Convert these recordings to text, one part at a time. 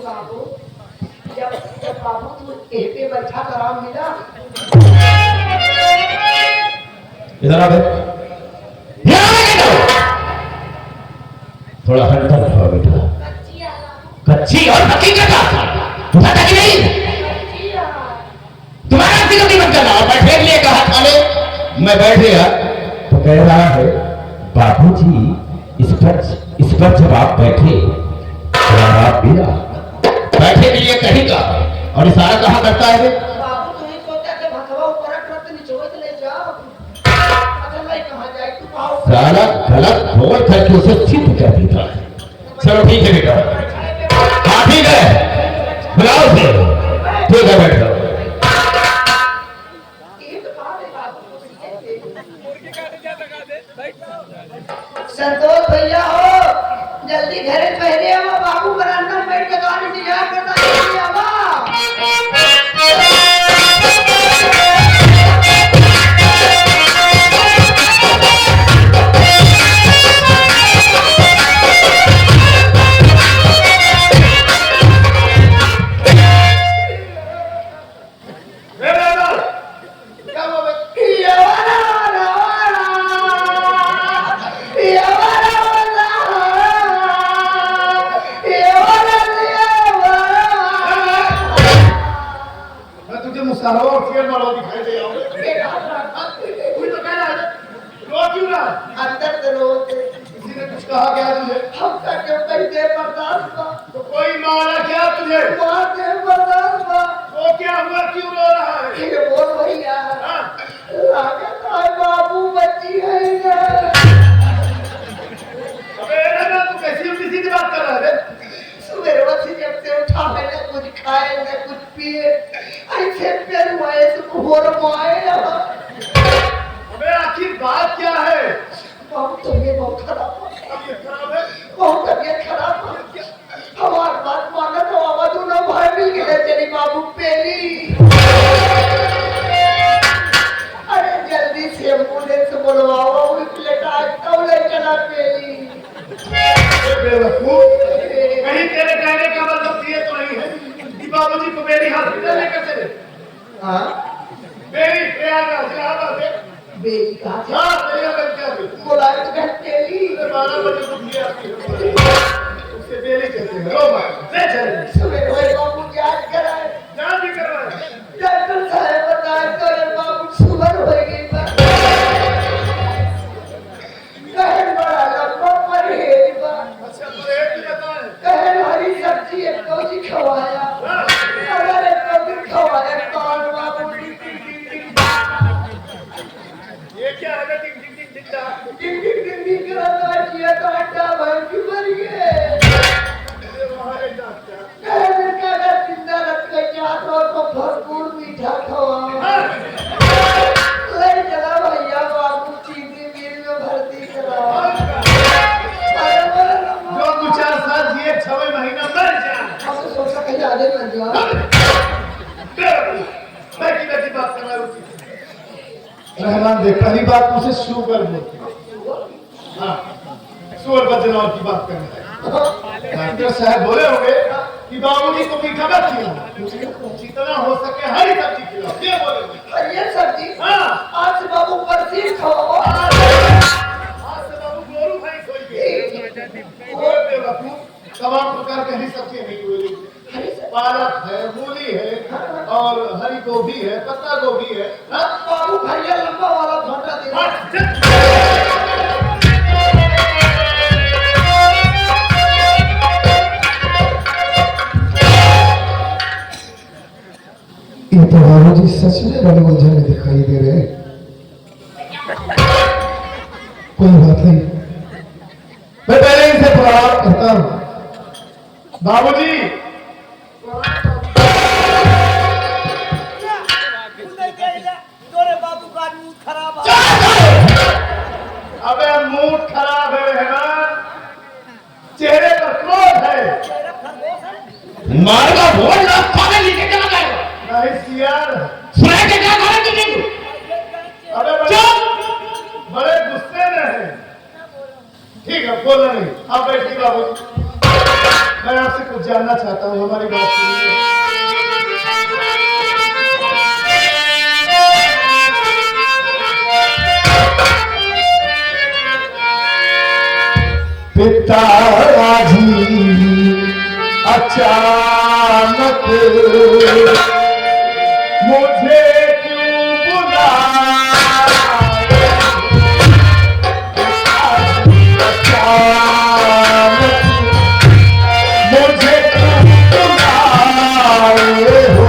बाबू जब जब बाबू तू एक पे बैठा आराम मिला इधर आ बे थोड़ा हल्का रखो बेटा कच्ची और पक्की क्या था बुझा था कि नहीं तुम्हारा कभी मत करना और बैठे लिए कहा थाने मैं बैठ गया तो कह रहा है बाबूजी इस पर जब आप बैठे तो आप भी बैठे के लिए कहीं का और इशारा कहाँ करता है बाबू तू ही सोचा कि भगवा ऊपर रख निचोड़ ले जाओ अगर मैं कहां जाए तू पाओ साला गलत बोल करके उसे सिद्ध कर देता है चलो ठीक है बेटा हाँ ठीक है बुलाओ उसे ठीक है बैठो संतोष भैया हो जल्दी घरे पहले आओ बाबू बरामदा में बैठ के गाड़ी इंतजार करता है आवा अंदर से रो किसी ने कुछ कहा क्या तुझे हम तक क्यों कहते बर्दाश्त का तो कोई मारा क्या तुझे बात है बर्दाश्त का तो क्या हुआ क्यों रो रहा है ये बोल भैया लागत है बाबू बच्ची है ना अबे ना तू कैसी उल्टी सीधी बात कर रहा है सुबह वसी जब से उठा है ना कुछ खाए ना कुछ पिए ऐसे पैर हुआ ऐसे घोर माए अबे आखिर बात क्या है बहुत तबीयत बहुत खराब तबीयत खराब है बहुत तबीयत खराब हमार बात माना तो आवाज ना भाई मिल गए चली बाबू पेली अरे जल्दी से एम्बुलेंस बुलवाओ वो लेटा तो ले चला पेली बेवकूफ कहीं तेरे कहने का मतलब ये तो नहीं है कि बाबूजी को मेरी हॉस्पिटल लेकर चले हाँ मेरी प्रयागराज इलाहाबाद है बेली कहाँ से हाँ तेरी बन क्या थी बुलाए तो घर पेली 12 बजे छुट्टी आती है उसे बेली कहते हैं रो मत ले चले सुबह भाई बाबू जांच कराए जान भी करवाए डॉक्टर साहब बताए तो रे बाबू शुगर हो गई बा कहन बड़ा लंबा परहेज बा अच्छा तो एक ही बताए कहन हरी सब्जी एक कोजी खवाया अगर एक कोजी खवाया कान बाबू ये क्या है टिक टिक टिक टिक टा डिंग करता किया तो अड्डा भर की मर गए ये वहां एक डॉक्टर कहन का अगर जिंदा रख के चाहत हो तो भरपूर मीठा खवाओ ले चला भैया बाबू चीनी मिल में भर्ती कराओ जो 2-4 साल जिए 6 महीना मर जा हम तो सोचा कहीं आगे मर जाओ मैं की बात कर रहा हूँ रहमान देख पहली बात मुझे शुगर बोलते हाँ सुअर बजनौर की बात कर रहे हैं डॉक्टर साहब बोले होंगे कि बाबूजी को मीठा मत खिलाओ जितना हो सके हरी सब्जी खिलाओ ये बोले और ये सब्जी हाँ आज से बाबू परसी खाओ आज से बाबू गोरू भाई सोई गए वो बेवकूफ तमाम प्रकार की हरी सब्जी नहीं बोली पालक है मूली है और हरी गोभी है पत्ता गोभी है हाँ? बाबू भैया लंबा वाला घंटा दे ये तो बाबूजी सच में बड़े उलझन में दिखाई दे रहे हैं कोई बात नहीं मैं पहले इनसे परामर्श करता हूँ बाबूजी अबे मूड खराब है रहमान चेहरे पर क्रोध है मार का बोल ना पागल नीचे चला जाएगा नहीं सियार सुना के क्या करें तुझे अबे बड़े गुस्से में है ठीक है बोलना नहीं आप बैठिए बाबू मैं आपसे कुछ जानना चाहता हूँ, हमारी बात सुनिए। पिताजी अचानक मुझे क्यों बुलाए? अचानक मुझे क्यों बुलाए हो?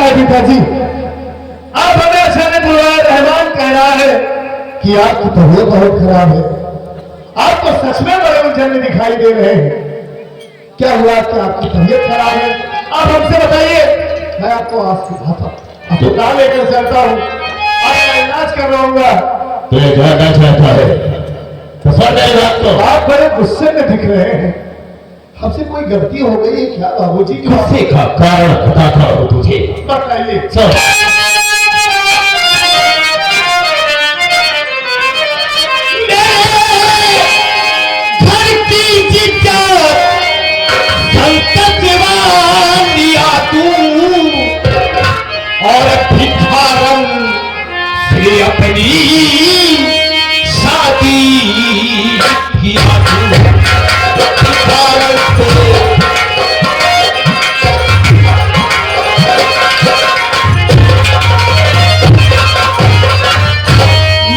पिताजी, आप हमें अचानक बुलाए। रहमान कह रहा है कि आपकी तबीयत बहुत खराब है। आप तो सच में बड़े उलझन में दिखाई दे रहे हैं। क्या हुआ कि आपकी तबीयत खराब है? आप हमसे बताइए। मैं आपको अस्पताल लेकर चलता हूँ, आपका इलाज करवाऊंगा। तुझे जानना चाहता है तो सुन मेरी बात को। आप बड़े गुस्से में दिख रहे हैं। हमसे कोई गलती हो गई है क्या बाबूजी? गुस्से का कारण बताता हूँ तुझे, बताइए। सुन। घर की जिज्ञासा संकट दिया तू और भिखारन से अपनी शादी किया तू।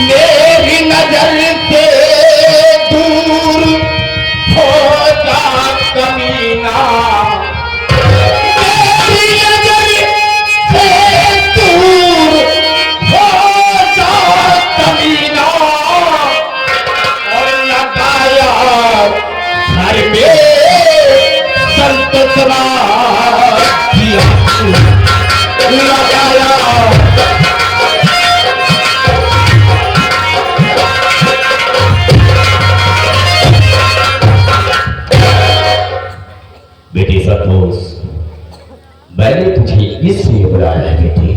मेरी नजर से दूर हो जा कमीना, मेरी नजर से दूर हो जा कमीना, और लगाया घर में संत सवार किया लगाया। बेटी सतोष, मैंने तुझे इसलिए बुलाया है बेटी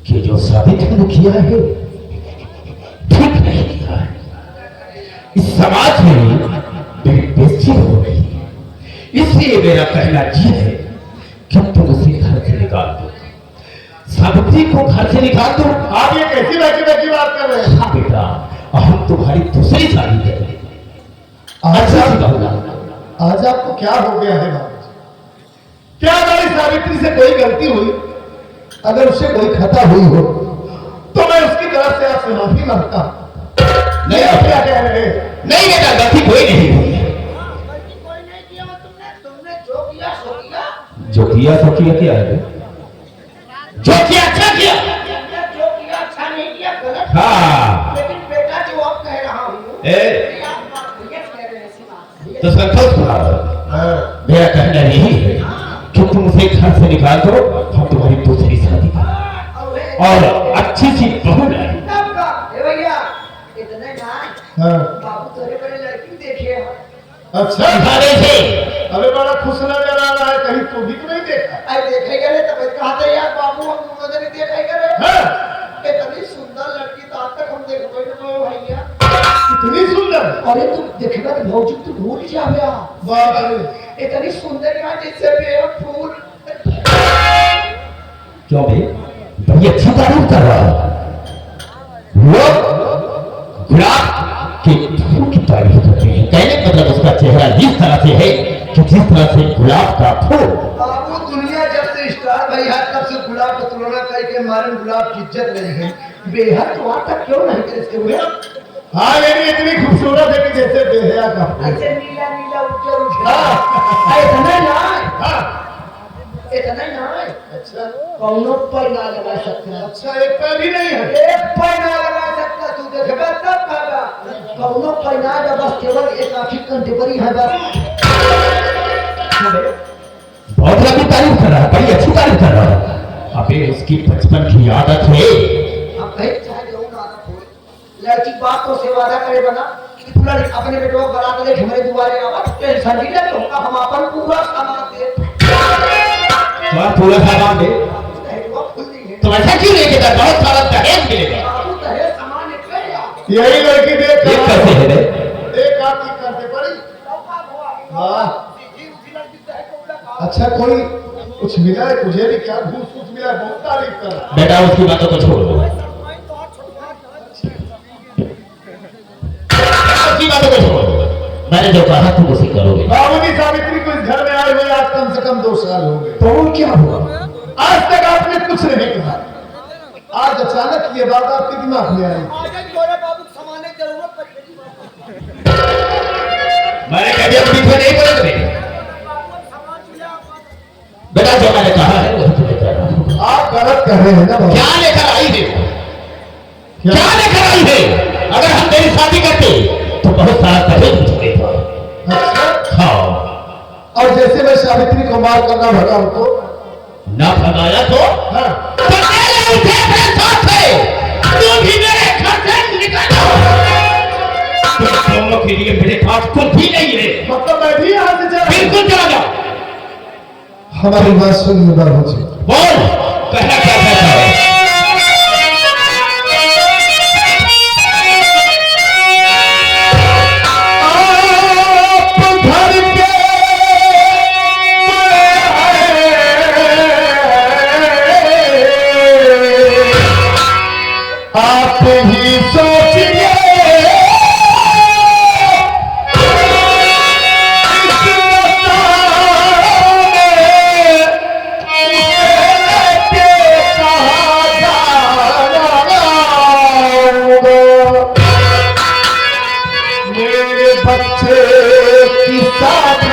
कि जो साबित मैंने किया है ठीक नहीं किया है। इस समाज में मेरी बेइज्जती हो रही है, इसलिए मेरा कहना यह है कि तुम उसे घर से निकाल दो, सावित्री को घर से निकाल दो। आप ये कैसी बैठी बैठी बात कर रहे हैं? हाँ बेटा, हम तुम्हारी दूसरी शादी कर रहे हैं। आज आपको क्या हो गया है बाबूजी? क्या हमारी सावित्री से कोई गलती हुई? अगर उससे कोई खता हुई हो तो मैं उसकी तरफ से आपसे माफी मांगता हूं। नहीं, आप क्या कह रहे हैं? नहीं बेटा, गलती कोई नहीं हुई है। जो किया तो किया क्या है? जो किया अच्छा किया। जो किया अच्छा नहीं किया, गलत। हाँ। लेकिन बेटा जो अब कह रहा हूँ, ए, आप बात भैया कह रहे हैं ऐसी बात। तो संतोष मेरा कहना यही है कि तुम उसे घर से निकाल दो, हम तुम्हारी दूसरी शादी करें और अच्छी सी बहू लाए। तब का, ए भैया, इतने ना हाँ बाबू तेरे बड़े लड़की देखे हैं। अच्छा दिखाने से अबे बड़ा खुश नजर आ रहा है, कहीं तू भी तो नहीं देखा? अरे देखे गए तब कहा था यार बाबू हम दोनों ने देखे गए। हाँ इतनी सुंदर लड़की तो आज तक हम देख पाए तो भैया। इतनी सुंदर। अरे तू देखेगा तो भौजी तू भूल जावे। बाप रे इतनी सुंदर यहाँ जैसे बेहद फूल। क्यों भाई? बड़ी अच्छी तारीफ कर रहा है। लोग गुलाब के फूल की तारीफ करते हैं, कहने का मतलब उसका चेहरा जिस तरह से है कि जिस तरह से गुलाब का फूल। बाबू दुनिया जब से स्टार भाई है तब से गुलाब का तुलना करके मारे गुलाब की इज्जत नहीं है। बेहद तो आता क्यों नहीं करे इसके हुए? हाँ लेकिन इतनी खूबसूरत है कि जैसे बेहया का फूल। ऐसे नीला नीला उज्जर उज्जर। हाँ। इतना ना हाँ इतना ना अच्छा कौनो पर ना लगा सकता। अच्छा एक पैर भी नहीं है। एक पर ना लगा सकता तू देखबे तब पागा। कौनो पर ना जब बस केवल एक आंखी कंटेपरी है बस। बहुत लंबी तारीफ कर रहा है, बड़ी अच्छी तारीफ कर रहा है। अबे उसकी बचपन की आदत है। अब कहीं चाहे जो ना आदत हो लड़की बात तो से वादा करे बना कि तू लड़की अपने बेटों को बरात ले हमारे दुआरे आवा टेंशन नहीं ले होगा हम अपन पूरा सामान दे। तो आप पूरा सामान दे तो ऐसा क्यों लेके जा? बहुत सारा दहेज मिलेगा। बाबू दहेज सामान निकले यार। यही लड़की देख ये कैसे है रे? एक आंख की करते पड़ी। वाह अच्छा कोई कुछ मिला है तुझे भी? क्या घूस फूस मिला है? बहुत तारीफ कर रहा है। बेटा उसकी बातों को छोड़ दो, उसकी बातों को छोड़ दो। मैंने जो कहा तुम उसे करोगे। बाबूजी सावित्री को इस घर में आए हुए आज कम से कम 2 साल हो गए। तो वो क्या हुआ? आज तक आपने कुछ नहीं कहा। आज अचानक ये बात आपके दिमाग में आई। मैंने कह दिया पीछे नहीं बोलोगे बेटा, जो मैंने कहा है वही तुम्हें कर रहा हूं। आप गलत कर रहे हैं ना बाबू। क्या लेकर आई है? क्या लेकर आई है? अगर हम तेरी शादी करते तो बहुत सारा दहेज मुझे देता। अच्छा हाँ। और जैसे मैं सावित्री को मार करना भगा उनको ना भगाया तो हाँ। मेरे उठे थे साथ थे, तुम भी मेरे घर से निकलो। तुम दोनों के लिए मेरे पास कुछ भी नहीं है। मतलब मैं भी यहाँ से जा बिल्कुल चला जाओ। हमारी बात सुनिए बाबूजी। बोल, कहना क्या कहता है? आप ही सोचिए मेरे बच्चे की शादी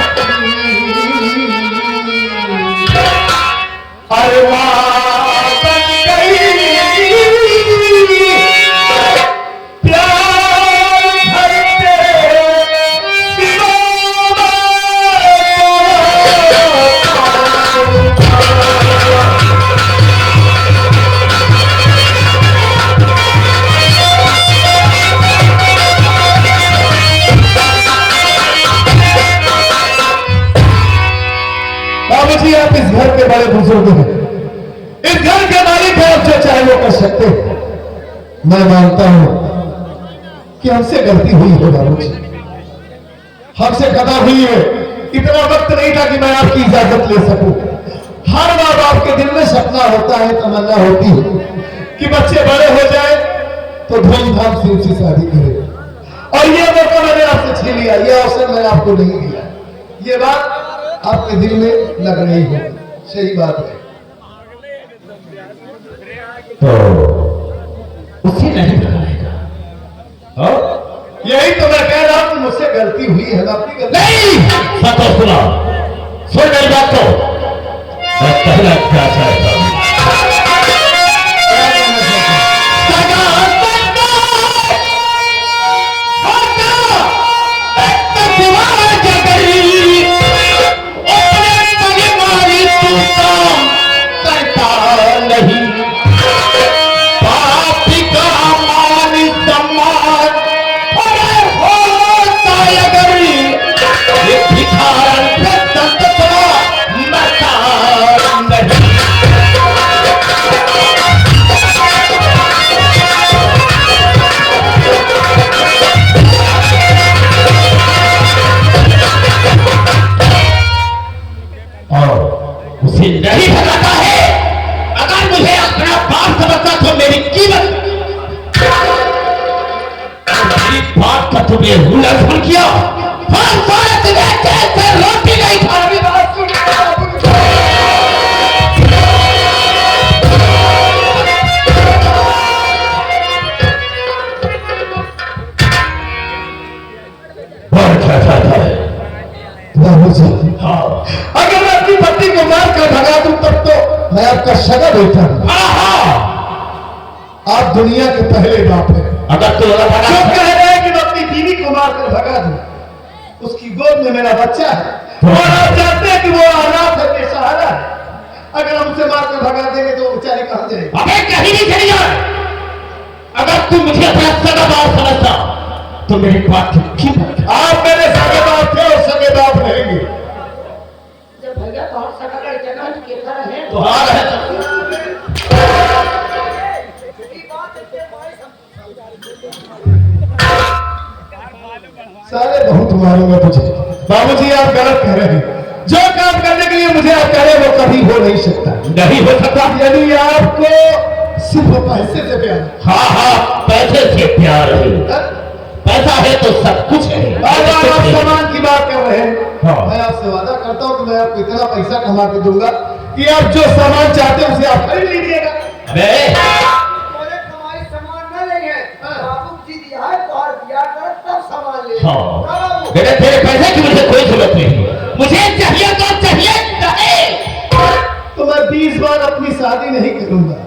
अरमान बन गई। प्यार भरते बाबूजी आप इस घर के बड़े बुजुर्ग हैं, इस घर के मालिक हैं, आप जो चाहे वो कर सकते हैं। मैं मानता हूं कि हमसे गलती हुई है बाबूजी, हमसे खता हुई है। इतना वक्त नहीं था कि मैं आपकी इजाजत ले सकूं। हर माँ बाप के दिल में सपना होता है, तमन्ना होती है कि बच्चे बड़े हो जाए तो धूमधाम से उनसे शादी करें, और ये मौका मैंने आपसे छीन लिया, ये अवसर मैं आपको नहीं दिया। ये बात आपके दिल में लग रही है, सही बात है। तो उसे नहीं लगाएगा। यही तो मैं कह रहा हूं कि मुझसे गलती हुई है, अपनी गलती नहीं। संतोष सुना, सुन मेरी बात को। कहना चाहता हूँ। नहीं भगाता है। अगर मुझे अपना बाप समझता तो मेरी कीमत, मेरी बात का तुम्हें उल्लंघन किया, हम सारे तुम्हें कैसे रोटी नहीं खाने बात सुन। बहुत अच्छा था। हाँ, अगर मैं अपनी पत्नी को मार कर भगा दूं तब तो मैं आपका सगा बेटा हूं। आप दुनिया के पहले बाप हैं। अगर तो जो कह रहे हैं कि मैं अपनी बीवी को मार कर भगा दूं, उसकी गोद में मेरा बच्चा है और आप जानते हैं कि वो अनाथ है, बेसहारा है। अगर हम उसे मार कर भगा देंगे तो बेचारी कहां जाएगी? अबे कहीं भी चली जाए। अगर तुम मुझे अपना सगा बाप समझता तो मेरी बात की आप मेरे सगे बाप थे और सगे बाप रहेंगे। जब भैया तो सका का इतना के कर है तो हाल है सारे बहुत मारूंगा तुझे। बाबूजी आप गलत कह रहे हैं। जो काम करने के लिए मुझे आप कह रहे हैं वो कभी हो नहीं सकता। नहीं हो सकता। यदि आपको सिर्फ पैसे से प्यार, हाँ हाँ, पैसे से प्यार है। पैसा है तो सब कुछ है। आप सामान की बात कर रहे हैं। हाँ। मैं आपसे वादा करता हूँ कि मैं आपको इतना पैसा कमा के दूंगा कि आप जो सामान चाहते हैं उसे आप खरीद लीजिएगा। कमाई सामान न लेंगे, बाबू जी दिया है तो दिया कर तब सामान ले। हाँ, बेटा तेरे पैसे की मुझे कोई जरूरत नहीं, मुझे चाहिए तो चाहिए नहीं। तो मैं 20 बार अपनी शादी नहीं करूंगा,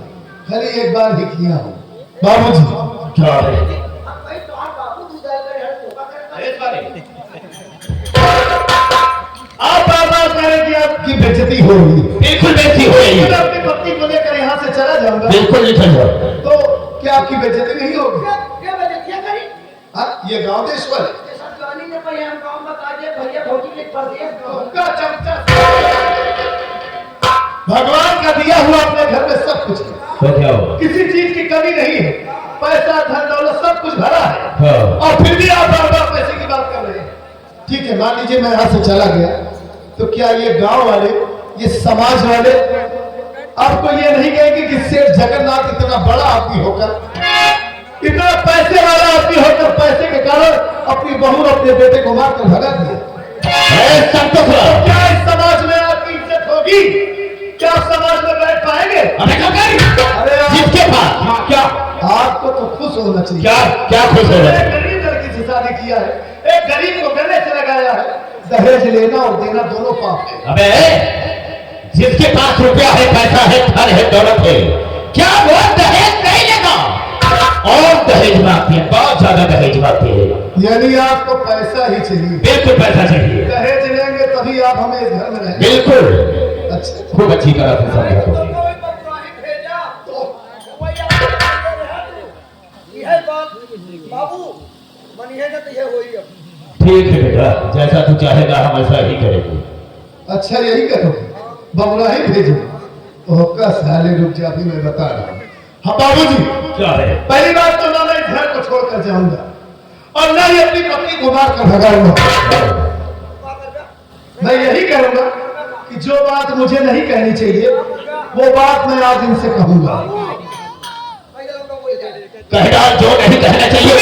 खाली एक बार ही किया हूँ। बाबूजी क्या है? भाई तो आप बाबू दूधा कर है तो आप बार कह रहे कि आपकी बेइज्जती हो रही है। बिल्कुल बेइज्जती हो रही है। मैं अपनी पत्नी को लेकर यहाँ से चला जाऊंगा। बिल्कुल नहीं चल जाओ। तो क्या आपकी बेइज्जती नहीं होगी? क्या वजह क्या करी? हाँ, ये गांव देश वाले ये सब जानी ने पहले हम काम बता दिए भैया भौजी के परदेश का चमचा, भगवान का दिया हुआ अपने घर में सब कुछ है। तो क्या हुआ? किसी चीज की कमी नहीं है। पैसा धन दौलत सब कुछ भरा है। हाँ। और फिर भी आप बार बार पैसे की बात कर रहे हैं। ठीक है, मान लीजिए मैं यहाँ से चला गया, तो क्या ये गांव वाले, ये समाज वाले आपको ये नहीं कहेंगे कि सेठ जगन्नाथ इतना बड़ा आदमी होकर, इतना पैसे वाला आदमी होकर पैसे के कारण अपनी बहू अपने बेटे को मार कर भगा दिया? तो क्या इस समाज में आपकी इज्जत होगी? क्या आप समाज में बैठ पाएंगे? अरे जिसके पास क्या आपको तो खुश होना चाहिए। क्या क्या खुश हो रहा है? एक गरीब लड़की से शादी किया है, एक गरीब को गले से लगाया है। दहेज लेना और देना दोनों पाप है। अबे जिसके पास रुपया है, पैसा है, धन है, दौलत है, क्या वो दहेज नहीं लेगा? और दहेज मांगती है, बहुत ज्यादा दहेज मांगती है। यानी आपको पैसा ही चाहिए? बिल्कुल पैसा चाहिए। दहेज लेंगे तभी आप हमें इस घर में रहेंगे। बिल्कुल। अच्छा, खूब अच्छी तरह से समझा तो। बाबू बनिएगा तो ये होई अब। ठीक है बेटा, जैसा तू चाहेगा हम ऐसा ही करेंगे। अच्छा यही करोगे? बबुरा ही भेजो। ओका साले रुक जा, अभी मैं बता रहा हूँ। हाँ बाबूजी, क्या है? पहली बात तो ना मैं इस घर को छोड़कर जाऊंगा और ना ही अपनी पत्नी को मार कर भगाऊंगा। मैं यही करूंगा कि जो बात मुझे नहीं कहनी चाहिए वो बात मैं आज इनसे कहूंगा। कह डाल जो नहीं कहना चाहिए।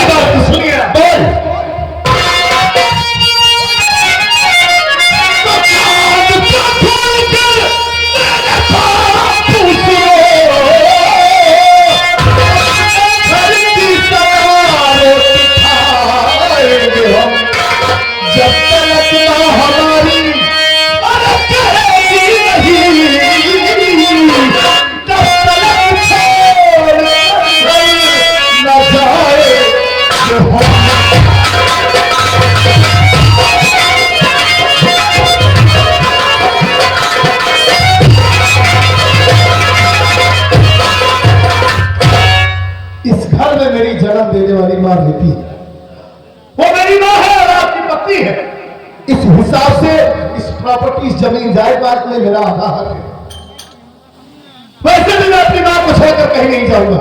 बात तो सुनिए, बोल। जब तक ना हमारी नहीं लेने वाली मां रहती है। वो मेरी माँ है और आपकी पत्नी है। इस हिसाब से इस प्रॉपर्टी, इस जमीन जायदाद में मेरा आधा हक है। वैसे भी मैं अपनी मां को छोड़कर कहीं नहीं जाऊंगा।